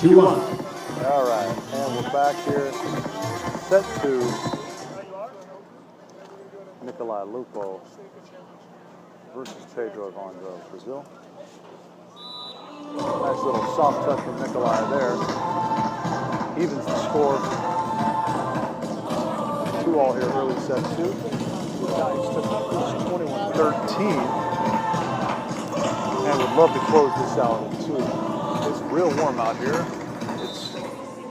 2-1. All right, and we're back here. Set 2. NICOLAI LUPO versus Pedro EVANDRO, Brazil. Nice little soft touch from NICOLAI there. Evens the score. 2-all here, early set 2. The Italians took the first 21-13. And would love to close this out at 2. It's real warm out here. It's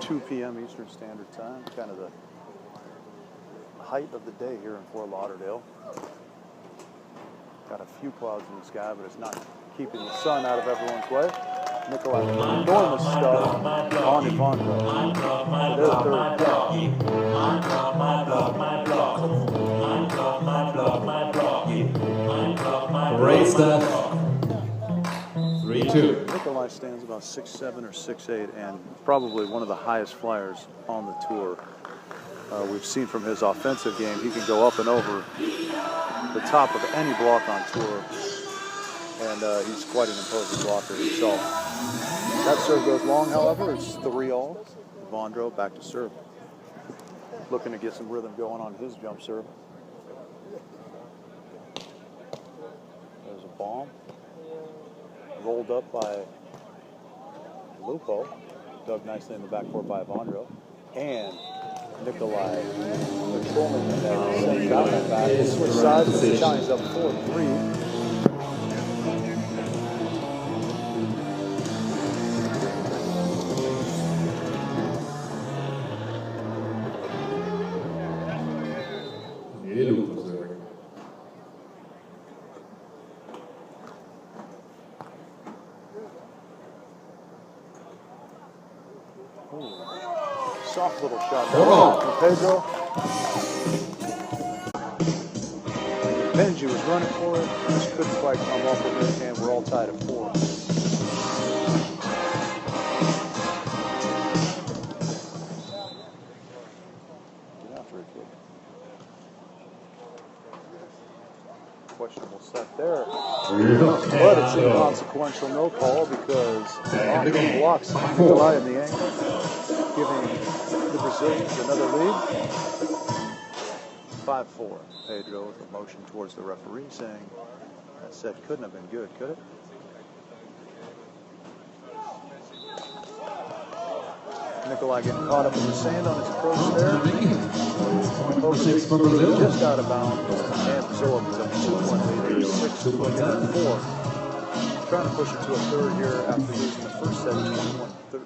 2 p.m. Eastern Standard Time, kind of the height of the day here in Fort Lauderdale. Got a few clouds in the sky, but it's not keeping the sun out of everyone's way. NICOLAI, enormous stuff on EVANDRO. So there's third. Great stuff. 3-2. NICOLAI stands about 6'7" or 6'8", and probably one of the highest flyers on the tour. We've seen from his offensive game, he can go up and over the top of any block on tour, and he's quite an imposing blocker himself. That serve goes long, however. It's 3-all. EVANDRO back to serve. Looking to get some rhythm going on his jump serve. There's a bomb. Rolled up by LUPO. Dug nicely in the backcourt by EVANDRO. And NICOLAI controlling the net, sends down that back. They switch sides, the Italians up 4-3. Soft little shot from Pedro. Benji was running for it. Just couldn't quite come up with it, and we're all tied at 4. Get after it, kid. Questionable set there. But it's inconsequential, no call, because EVANDRO blocks NICOLAI in the angle, giving the Brazilians another lead. 5-4. Pedro with a motion towards the referee saying that set couldn't have been good, could it? NICOLAI getting caught up in the sand on his approach there. Just out of bounds, and absorbs a 2-1 lead, 6-4. Trying to push it to a third here after losing the first set, 21-13.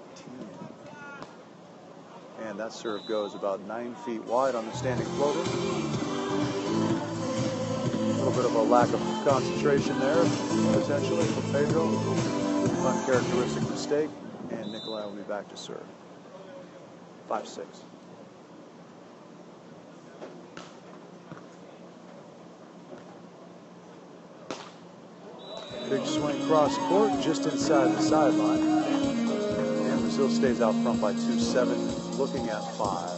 And that serve goes about 9 feet wide on the standing floater. A little bit of a lack of concentration there, potentially, for Pedro. Uncharacteristic mistake, and NICOLAI will be back to serve. 5-6. Big swing cross court, just inside the sideline. And Brazil stays out front by 2-7, looking at 5.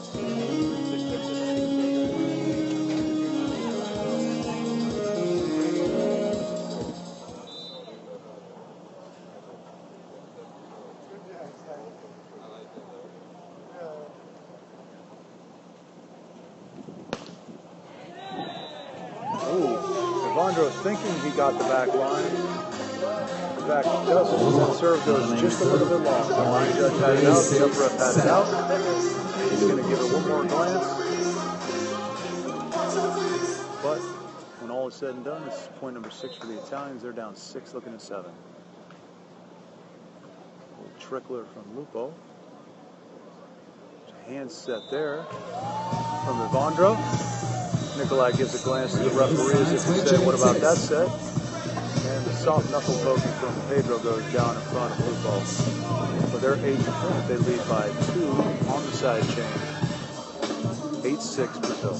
EVANDRO thinking he got the back line. In fact, he doesn't. That serve goes just a little bit long. The line judge had it out. The upper ref had it out. He's going to give it one more glance. But when all is said and done, it's point number 6 for the Italians. They're down 6, looking at 7. A little trickler from LUPO. Hand set there from EVANDRO. NICOLAI gives a glance to the referee as if to say, what about that set? And the soft knuckle poking from Pedro goes down in front of LUPO. But they're 8-4. They lead by 2 on the side chain. 8-6 Brazil.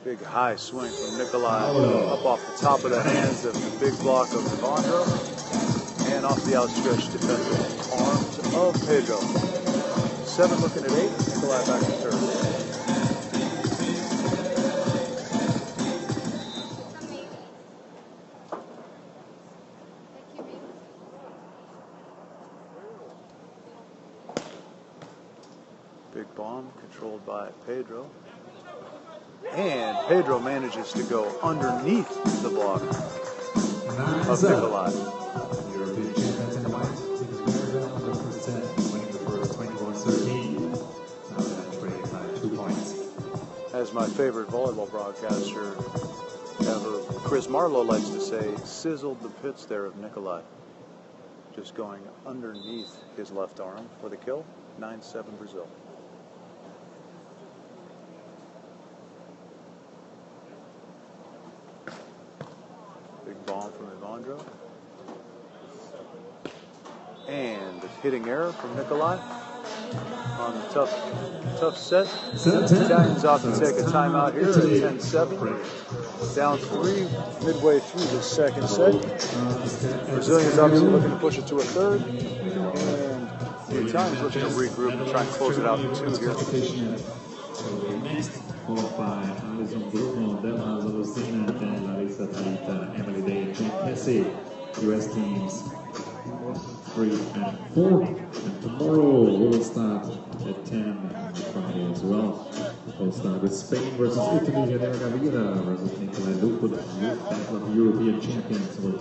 Big high swing from NICOLAI up off the top of the hands of the big block of EVANDRO and off the outstretched defensive arms of Pedro. 6-7, looking at 8. Nicolai back to serve. Big bomb controlled by Pedro. And Pedro manages to go underneath the block of Nicolai. European champions in the white, taking very well on the first set, winning the first 21-13. Now that trade by 2 points. As my favorite volleyball broadcaster ever, Chris Marlowe, likes to say, sizzled the pits there of Nicolai. Just going underneath his left arm for the kill. 9-7 Brazil. Big bomb from EVANDRO. And a hitting error from Nicolai on the tough set. Italians off to take a timeout here at 10-7. Down 3 midway through the second set. Brazilians obviously looking to push it to a third. And the Italians looking to regroup and try and close it out in 2 here. Next, followed by Alison Bruno, Delma Zalosina, then Larissa Talita, Emily Day, and Jane Casey. US teams 3 and 4. And tomorrow we will start at 10 on Friday as well. We'll start with Spain versus Italy, Gadera Gavira versus NICOLAI LUPO, the battle of European champions will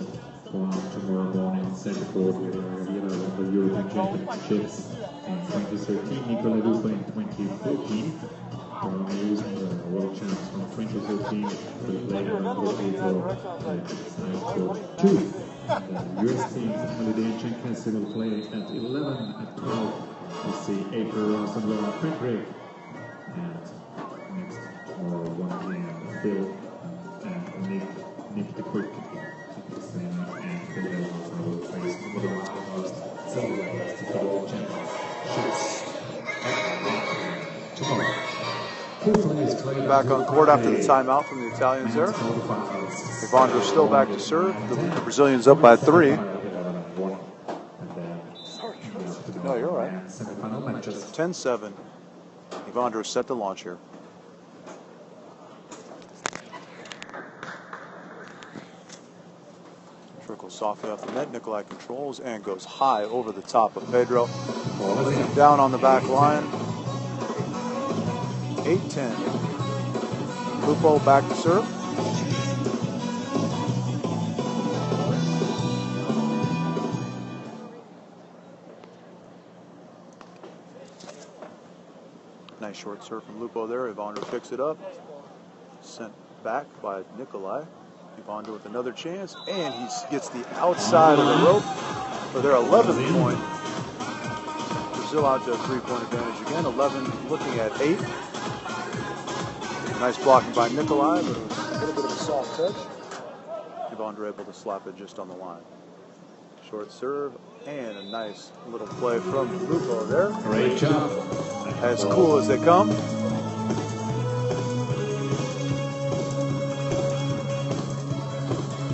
go on tomorrow morning on Saturday court. Gadera Gavira won the European Championships in 2013, NICOLAI LUPO in 2014. We're using the world champs from 2013 to play on the side court 2. The US team, Emily Day and Chen Casey, will play at 11 at 12. We'll see April Ross and Laura Frederick. And next tomorrow, 1 p.m. Phil and Nick the Quick. And Phil Delma will face one of the most celebrated to the championships tomorrow. Back on court after the timeout from the Italians there. EVANDRO still back to serve. The Brazilians up by 3. No, you're all right. 10-7. EVANDRO set to launch here. Trickles softly off the net. Nicolai controls and goes high over the top of Pedro. Down on the back line. 8-10. Lupo back to serve. Nice short serve from Lupo there. EVANDRO picks it up. Sent back by Nicolai. EVANDRO with another chance. And he gets the outside of the rope for their 11th point. Brazil out to a 3-point advantage again. 11 looking at 8. Nice blocking by Nicolai, but it was a little bit of a soft touch. EVANDRO able to slap it just on the line. Short serve and a nice little play from Lupo there. Great job. As cool as they come.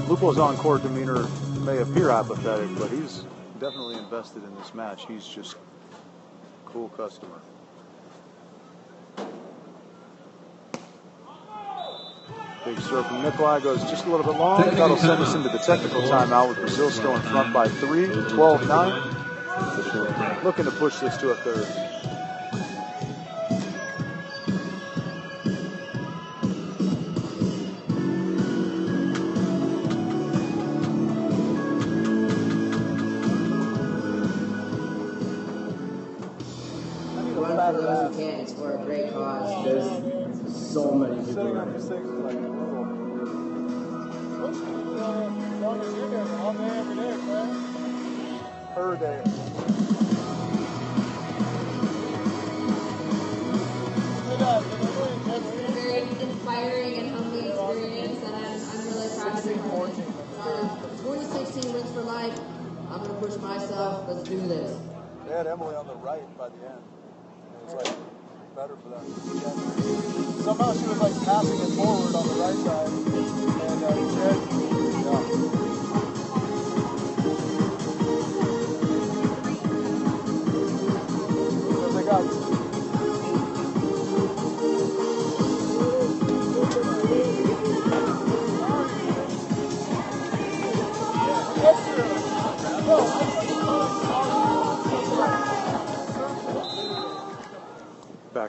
Lupo's on-court demeanor may appear apathetic, but he's definitely invested in this match. He's just a cool customer. Big serve from Nicolai goes just a little bit long. That'll send us into the technical timeout with Brazil still in front by 3, 12-9. Looking to push this to a third. Run for those who can. It's for a great cause. There's so many people. Per day. Very inspiring and humbling experience, and I'm really proud of it. 2016 Wings for Life. I'm going to push myself. Let's do this. They had Emily on the right by the end. It was like better for them. Somehow she was like passing it forward on the right side. And Jen, yeah. They Back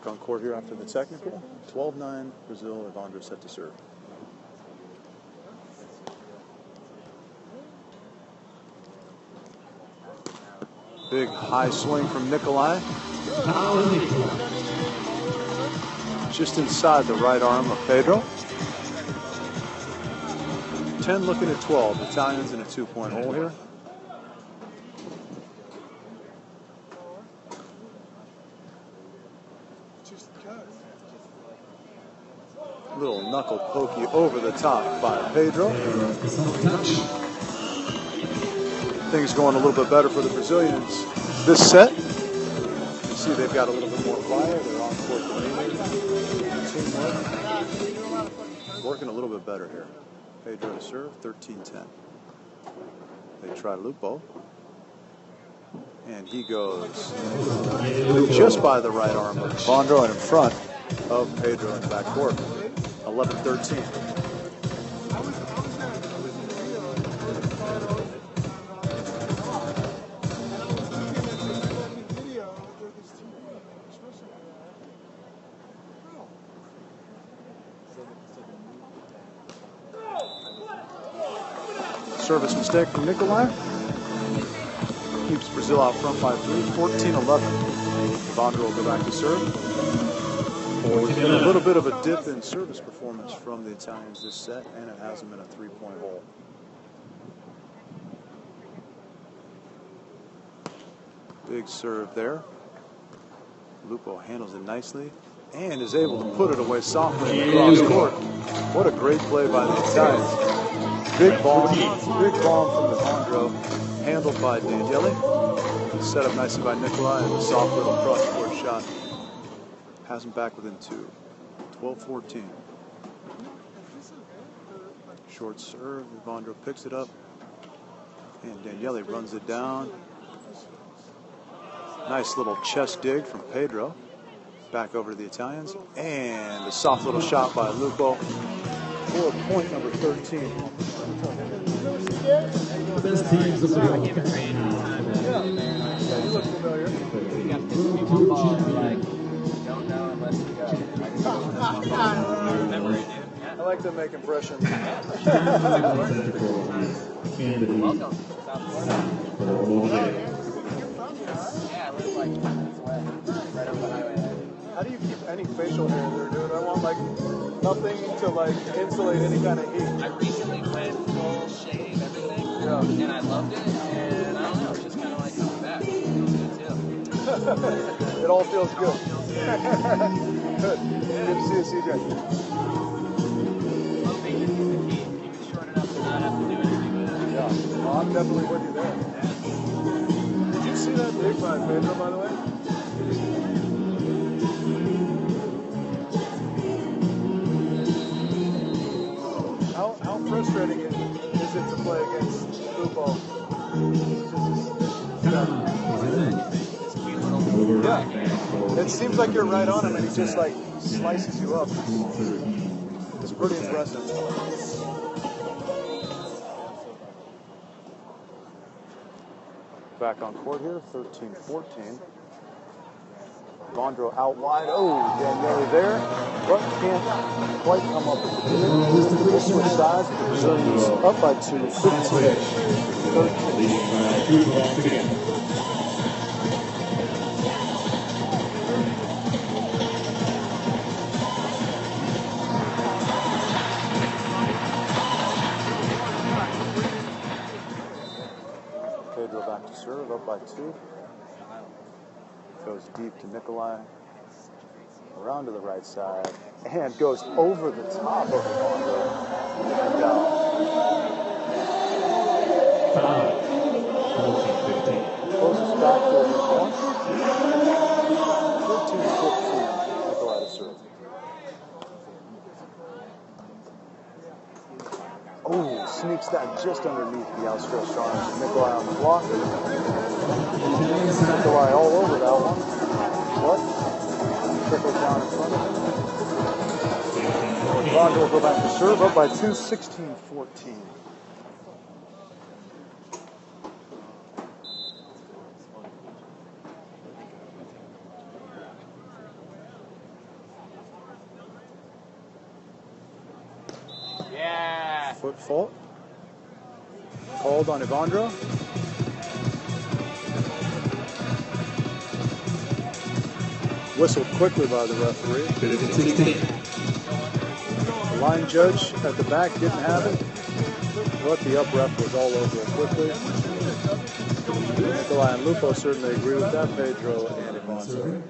on court here after the technical. 12-9 Brazil. EVANDRO set to serve. Big high swing from NICOLAI. Just inside the right arm of PEDRO. 10 looking at 12. Italians in a 2-point hole here. Little knuckle pokey over the top by PEDRO. Things going a little bit better for the Brazilians this set. You see they've got a little bit more fire. They're on court teamwork. Working a little bit better here. PEDRO to serve, 13-10. They try LUPO. And he goes just by the right arm of EVANDRO and in front of PEDRO in the back court. 11-13. Service mistake from NICOLAI. Keeps Brazil out front by 3, 14-11. EVANDRO will go back to serve. A little bit of a dip in service performance from the Italians this set, and it has them in a 3-point hole. Big serve there. LUPO handles it nicely and is able to put it away softly across court. What a great play by the Italians. Big bomb from EVANDRO, handled by Daniele. Set up nicely by NICOLAI, and a soft little cross-court shot. Has him back within 2. 12-14. Short serve. EVANDRO picks it up. And Daniele runs it down. Nice little chest dig from PEDRO. Back over to the Italians. And a soft little shot by LUPO for point number 13. Best teams of the world. Yeah, you look familiar. I like to make impressions. Welcome. How do you keep any facial hair there, dude? I want like nothing to like insulate any kind of heat. I recently went full shave everything, and I loved it, and I don't know, it's just kind of like coming back. It feels good too. It all feels good. Good. Good to see you, CJ. Well, maintenance is the key. Keep it short enough to not have to do anything with it. Yeah, well, I'm definitely with you there. Did you see that dig by PEDRO, by the way? How frustrating is it to play against LUPO? Yeah. It seems like you're right on him and he just like slices you up. It's pretty impressive. Back on court here, 13-14. EVANDRO out wide. Oh, Daniele there, but can't quite come up with the big. We'll switch sides. The Brazilians up by 2, 15-13. PEDRO back to serve, up by 2. Goes deep to NICOLAI, around to the right side, and goes over the top of EVANDRO and down. Closes back to EVANDRO. 13-15, NICOLAI to serve. Oh, sneaks that just underneath the outstretched arms of NICOLAI on the block. NICOLAI all over that one. But go back to serve, up by 2, 16-14. Yeah. Foot fault. Called on EVANDRO. Whistled quickly by the referee. 15-16. The line judge at the back didn't have it, but the up ref was all over it quickly. NICOLAI and LUPO certainly agree with that. PEDRO and EVANDRO,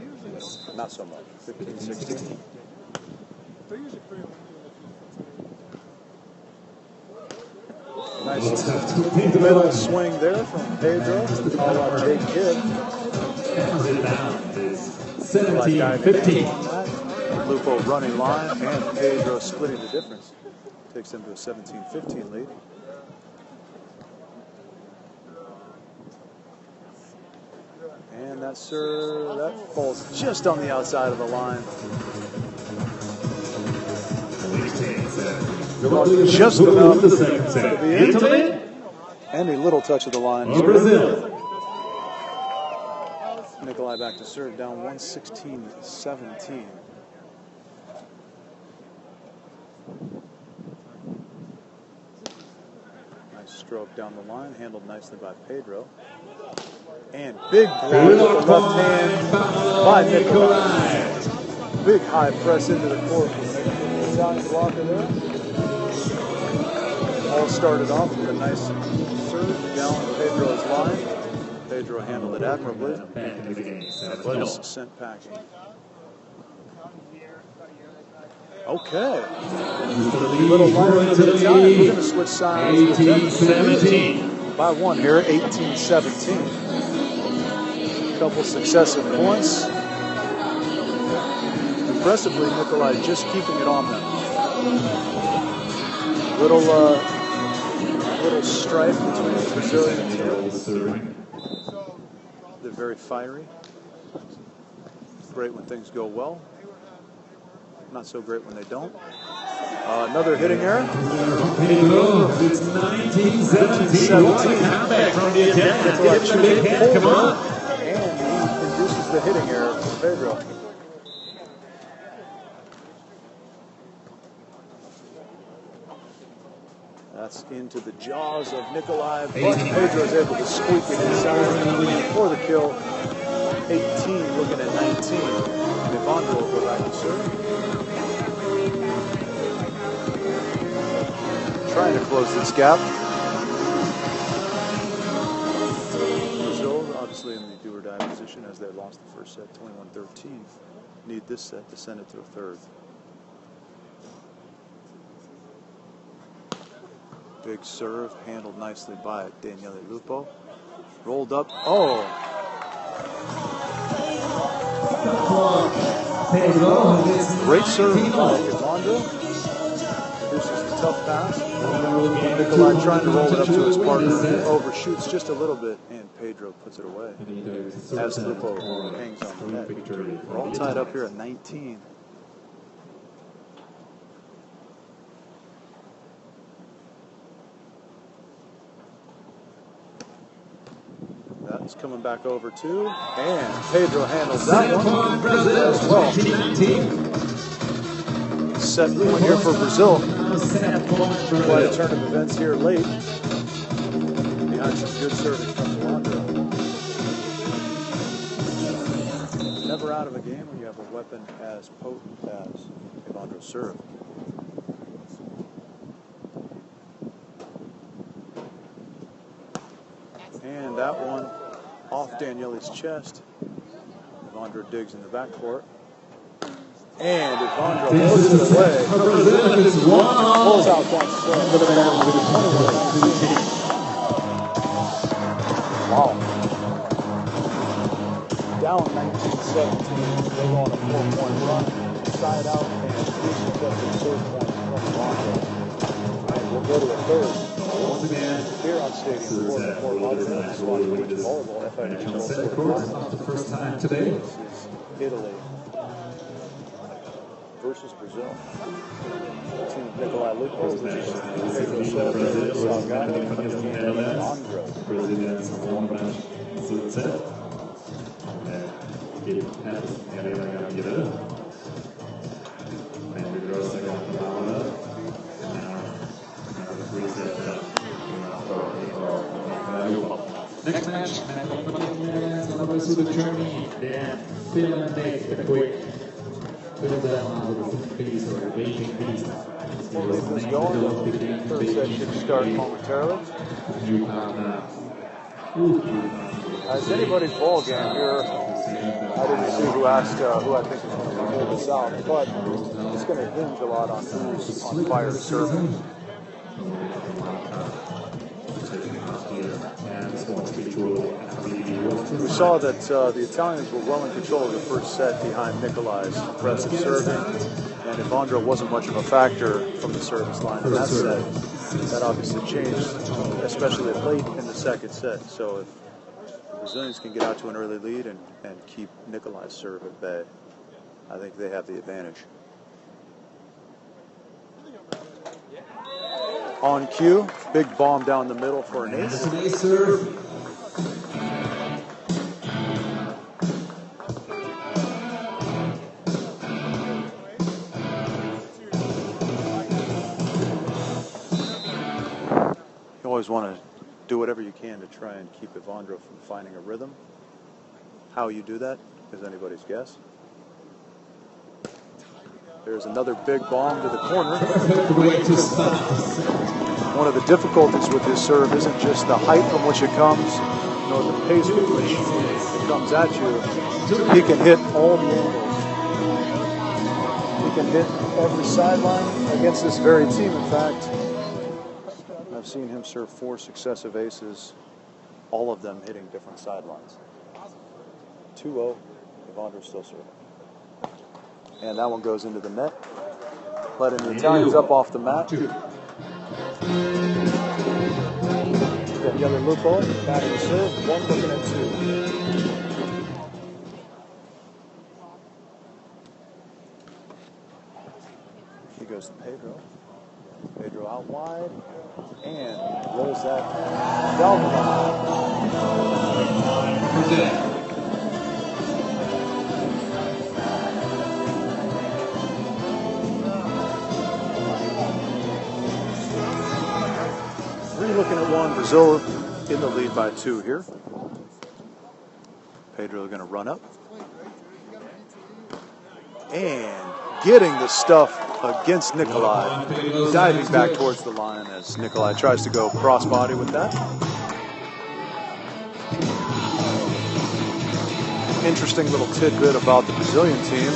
not so much. 15-16. Nice middle swing there from PEDRO. All on Jake Kidd. 17-15. LUPO running line and PEDRO splitting the difference. Takes them to a 17-15 lead. And that serve, that falls just on the outside of the line. Just enough to be in. And a little touch of the line. NICOLAI back to serve, down 116-17. Nice stroke down the line, handled nicely by PEDRO. And big block with the left hand by NICOLAI. Big high press into the court. Italian blocker there. All started off with a nice serve down PEDRO's line. PEDRO handled it admirably, but was sent packing. Okay. Little lighter for the Italian. We're going to switch sides. 18-17. By one here, 18-17. Couple successive points. Impressively, NICOLAI just keeping it on them. Little strife between the Brazilian teams. They're very fiery. Great when things go well. Not so great when they don't. Another hitting error. It's 19-17. What a comeback from the Italians. Come on. And he induces the hitting error for PEDRO. That's into the jaws of NICOLAI, but PEDRO is able to squeak it inside for the kill. 18, looking at 19. EVANDRO will go back to serve. Trying to close this gap. Brazil, obviously in the do-or-die position as they lost the first set, 21-13. Need this set to send it to a third. Big serve, handled nicely by Daniele LUPO. Rolled up. Oh! Great serve by EVANDRO. Produces the tough pass. NICOLAI trying to roll it up to his partner. Overshoots just a little bit, and PEDRO puts it away. As LUPO hangs on the net. We're all tied up here at 19. That's coming back over too, and PEDRO handles that one as well. Set point here for Brazil. Quite a turn of events here late. Behind some good serving from EVANDRO. Never out of a game when you have a weapon as potent as EVANDRO's serve. And that one off Daniele's chest. EVANDRO digs in the backcourt. And EVANDRO puts it away. Pulls out that serve. Wow. Down 19-17. They go on a 4-point run. Side out and produces just a third point from EVANDRO. And we'll go to a third. Once again, Here on Stadium 4 before Modern Swatch Major Volleyball FIVB the first time today. Italy. versus Brazil. The team of Nicolai Lupo, Pedro Salgado, and EVANDRO. Brazilians won match success. It has Helena Gamira. And the girls are going to power up. Next match, Netherlands to Germany. Then Finland makes a quick fill down of the piece or waiting piece. This going. Third set should start momentarily. As anybody's ball game here, I didn't see who asked who I think is going to pull this out, but it's going to hinge a lot on who's on fire serving. We saw that the Italians were well in control of the first set behind Nicolai's impressive serving, and EVANDRO wasn't much of a factor from the service line in that set. That obviously changed, especially late in the second set. So if the Brazilians can get out to an early lead and keep Nicolai's serve at bay, I think they have the advantage. On cue, big bomb down the middle for an ace. You always want to do whatever you can to try and keep EVANDRO from finding a rhythm. How you do that is anybody's guess. There's another big bomb to the corner. One of the difficulties with his serve isn't just the height from which it comes, nor the pace with which it comes at you. He can hit all the angles. He can hit every sideline against this very team. In fact, I've seen him serve 4 successive aces, all of them hitting different sidelines. 2-0, EVANDRO still serving. And that one goes into the net, letting the Italians up off the mat. Got the other Lupo, back in serve, 1 looking at 2. He goes to Pedro. Pedro out wide, and rolls that down the line. Looking at 1, Brazil in the lead by 2 here. Pedro going to run up. And getting the stuff against Nicolai. Diving back towards the line as Nicolai tries to go crossbody with that. Interesting little tidbit about the Brazilian team.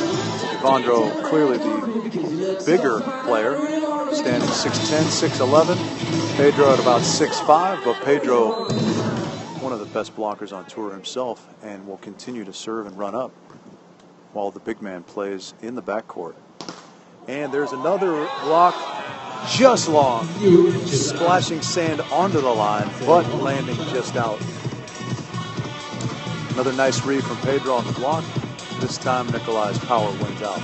EVANDRO clearly the bigger player, standing 6'10", 6'11". Pedro at about 6'5", but Pedro, one of the best blockers on tour himself, and will continue to serve and run up while the big man plays in the backcourt. And there's another block, just long, splashing sand onto the line, but landing just out. Another nice read from Pedro on the block. This time, Nicolai's power wins out.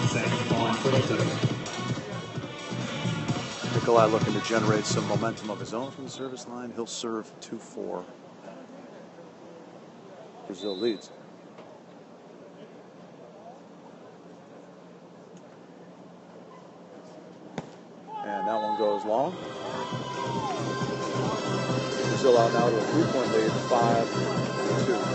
Nicolai looking to generate some momentum of his own from the service line. He'll serve 2-4. Brazil leads. And that one goes long. Brazil out now to a 3-point lead, 5-2.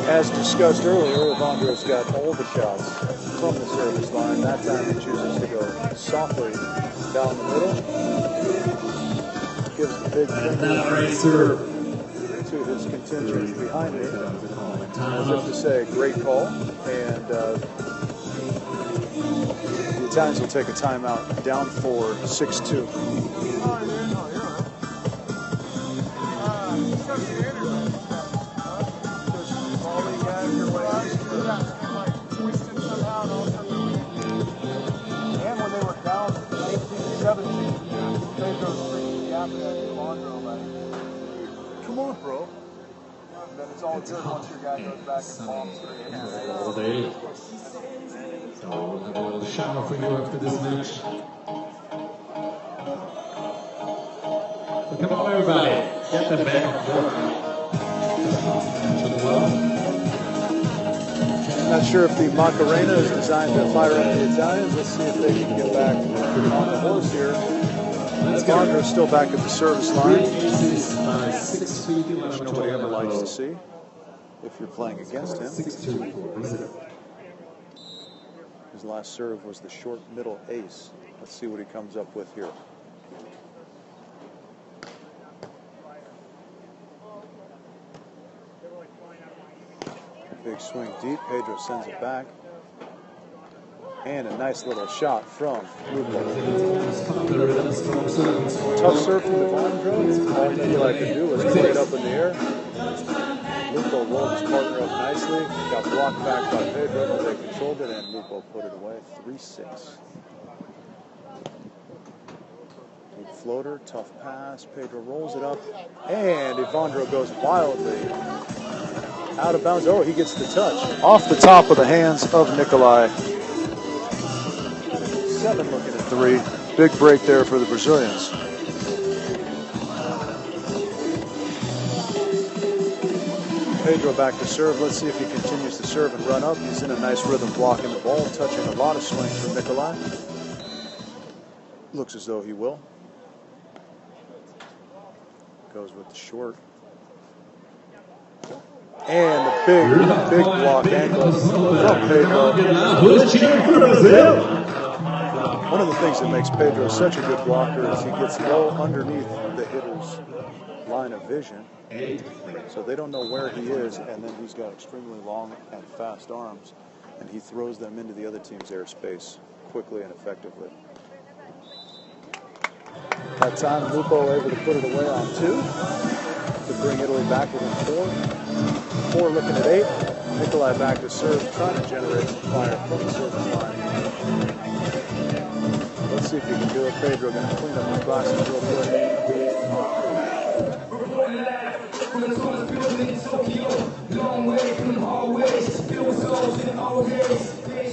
As discussed earlier, EVANDRO's got all the shots from the service line. That time he chooses to go softly down the middle. Gives the big finger to his contingent behind me, as if to say, great call. And the Italians will take a timeout, down 4, 6-2. Pedro's freaking yapping at EVANDRO like, come on, bro. And then it's all good once your guy goes back and bombs 3 hands. All day. So we'll have a little shower for you after this match. So come on, everybody. Get the back and forth. Not sure if the Macarena is designed to fire up the Italians. Let's see if they can get back on the horse here. EVANDRO still back at the service line. 6 feet, Which nobody ever likes to see if you're playing against him. 6-2. His last serve was the short middle ace. Let's see what he comes up with here. Big swing deep. Pedro sends it back. And a nice little shot from LUPO. Tough serve from EVANDRO. All NICOLAI could do was play it up in the air. LUPO rolled his partner up nicely. Got blocked back by Pedro, but they controlled it, and LUPO put it away. 3-6. Big floater, tough pass. Pedro rolls it up, and EVANDRO goes wildly out of bounds. Oh, he gets the touch. Off the top of the hands of NICOLAI. 7 looking at 3. Big break there for the Brazilians. Pedro back to serve. Let's see if he continues to serve and run up. He's in a nice rhythm blocking the ball, touching a lot of swings from NICOLAI. Looks as though he will. Goes with the short. And the big block angle from Pedro. One of the things that makes Pedro such a good blocker is he gets low underneath the hitter's line of vision. So they don't know where he is, and then he's got extremely long and fast arms, and he throws them into the other team's airspace quickly and effectively. That time, LUPO able to put it away on 2 to bring Italy back within 4. 4 looking at 8. NICOLAI back to serve, trying to generate some fire from the service line. Let's see if he can do it. Pedro going to clean up his boxes real quick.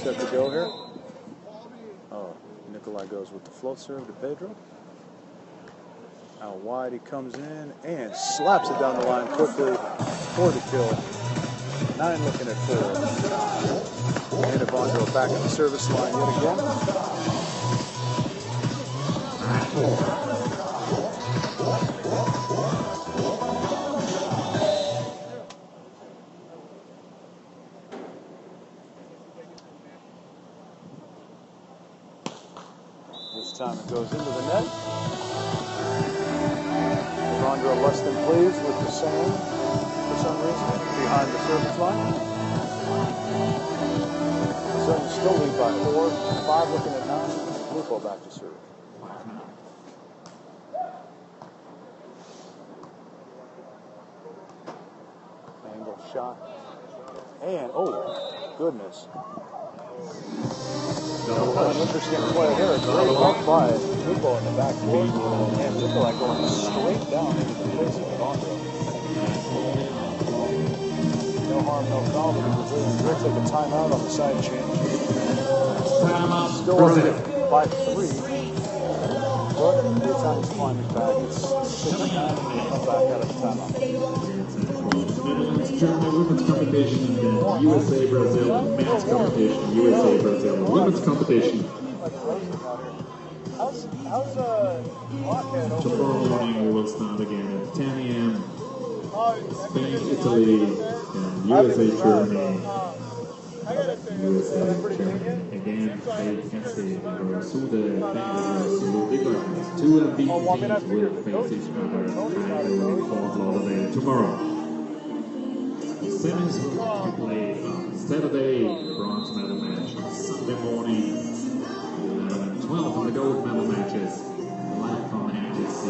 Set to go here. Oh, NICOLAI goes with the float serve to Pedro. Out wide he comes in and slaps it down the line quickly for the kill. 9 looking at 4. And EVANDRO back at the service line yet again. This time it goes into the net. EVANDRO less than pleased with the sand for some reason behind the service line. So still lead by 4. 5 looking at 9. LUPO back to serve. Angle shot. And, oh, goodness. An interesting play here. Great help by LUPO in the back court. And NICOLAI going straight down into the face of EVANDRO. No harm, no foul. The Brazilians will take a timeout on the side change. Still up by 3. But the Italians climbing back. It's 6-9. They come back out of the timeout. Netherlands, Germany, women's competition, and then USA, Brazil, men's competition, USA, Brazil, women's competition. Tomorrow morning we will start again at 10 a.m. Spain, Italy, and USA, Germany. USA, Germany. Again, they can say Sude, Bengals, 2 of these teams will face each other in Fort Lauderdale tomorrow. The semis will be played on Saturday, bronze medal match on Sunday morning, 11 and 12 on the gold medal matches, live on NGC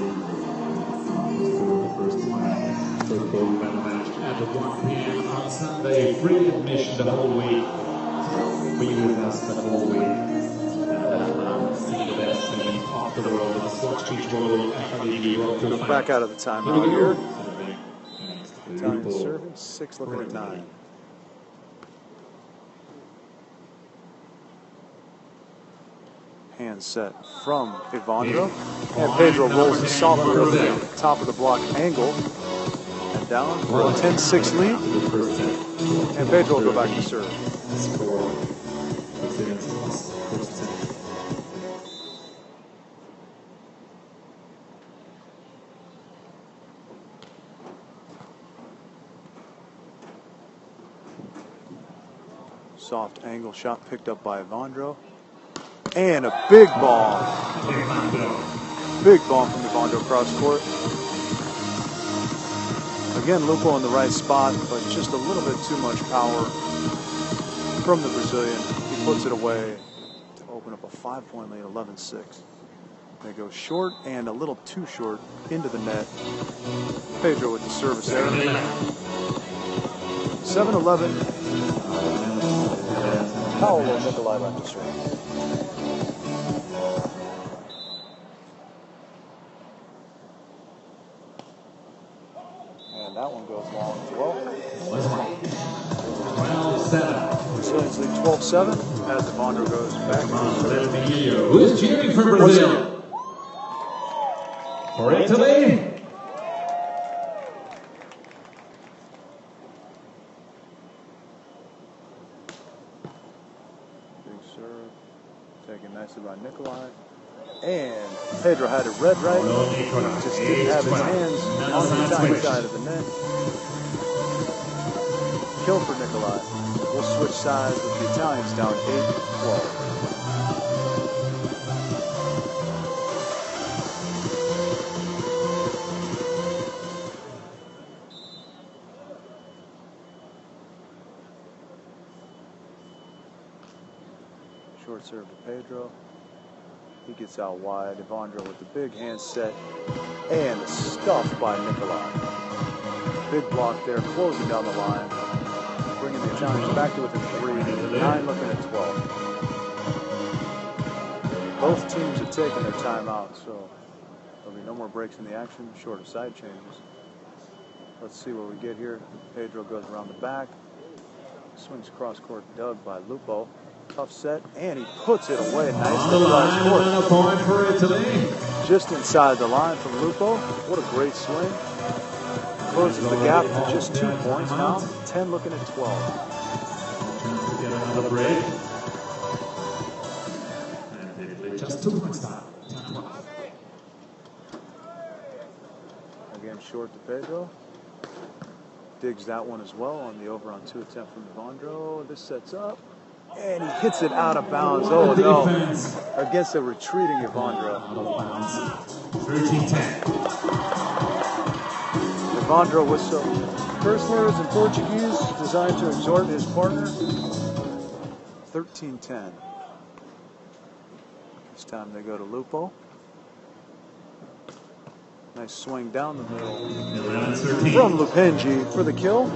for the first time, for the gold medal match at 1 p.m. on Sunday, free admission the whole week, be with us the whole week, and see the best off the road, the Swatch Major FIVB. Back out of the timeout here. Italian serving, 6 looking at 9. Hand set from Evandro. And Pedro rolls the software over the top of the block angle. And down for a 10-6 lead. And Pedro will go back to serve. Soft angle shot picked up by Evandro. And a big ball. Big ball from Evandro cross court. Again, Lupo in the right spot, but just a little bit too much power from the Brazilian. He puts it away to open up a 5-point lead, 11-6. They go short and a little too short into the net. Pedro with the service there. 7-11. Paolo NICOLAI back to serve. And that one goes long as well. 12-7. Brazilians lead 12-7 as Evandro goes back. Who is cheering for Brazil? For Italy? Big serve. Taken nicely by NICOLAI. And Pedro had it read right. Just didn't have his hands on the Italian side of the net. Kill for NICOLAI. We'll switch sides with the Italians down 8-12. Short serve to Pedro. He gets out wide. Evandro with the big hand set. And a stuff by NICOLAI. Big block there, closing down the line. Bringing the Italians back to within 3. 9 looking at 12. Both teams have taken their timeout, so there'll be no more breaks in the action, short of side changes. Let's see what we get here. Pedro goes around the back. Swings cross court dug by Lupo. Tough set, and he puts it away nicely. Point for Italy. Just inside the line from Lupo. What a great swing. Closes the gap to just 2 points now. 10 looking at 12. Chance to get another break. And Italy just 2 points down. 10-12. Again, short to Pedro. Digs that one as well on the over on 2 attempt from Evandro. This sets up. And he hits it out of bounds. Oh no. Against a retreating Evandro. Out of bounds. 13-10. Evandro with some curse words in Portuguese designed to exhort his partner. 13-10. This time they go to Lupo. Nice swing down the middle from Lupengi for the kill.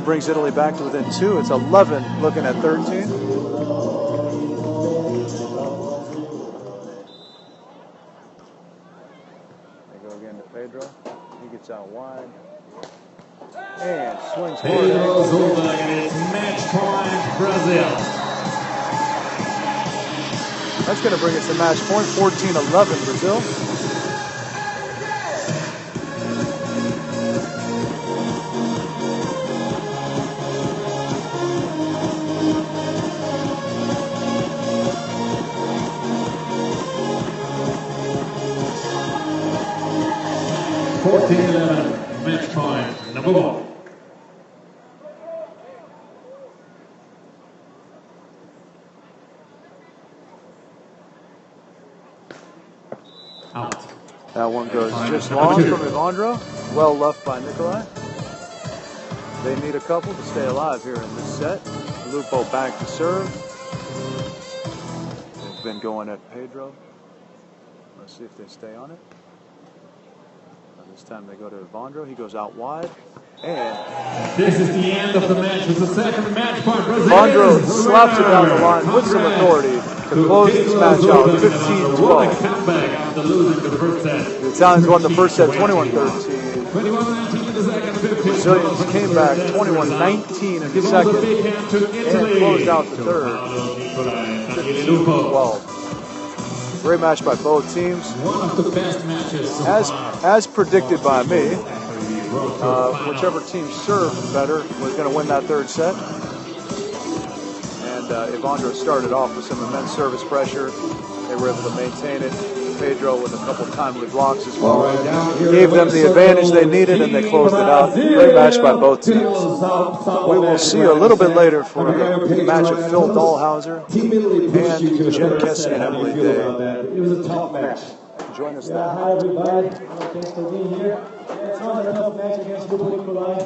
Brings Italy back to within 2. It's 11 looking at 13. They go again to Pedro. He gets out wide. And swings hard. Pedro's over, and it's match point, Brazil. That's going to bring us to match point, 14-11 Brazil. Match point number 1. Out. That one goes just long from Evandro. Well left by NICOLAI. They need a couple to stay alive here in this set. Lupo back to serve. They've been going at Pedro. Let's see if they stay on it. This time they go to Evandro. He goes out wide. And this is the end of the match with the second match point. Evandro slaps it down the line with some authority. to close this match out, 15-12. The Italians won the first set 21-13. Brazilians came back 21-19 in the second and closed out the third 15-12. Great match by both teams. One of the best matches so far. As predicted by me, whichever team served better was going to win that third set. And EVANDRO started off with some immense service pressure. They were able to maintain it. PEDRO with a couple timely blocks as well. Gave them the advantage they needed, and they closed it out. Great match by both teams. We will see you a little bit later for the match of Phil Dahlhauser and Jen Kessie and Emily Day. It was a tough match. Join us Hi there. everybody. Thanks for being here. It's not a tough match against LUPO NICOLAI.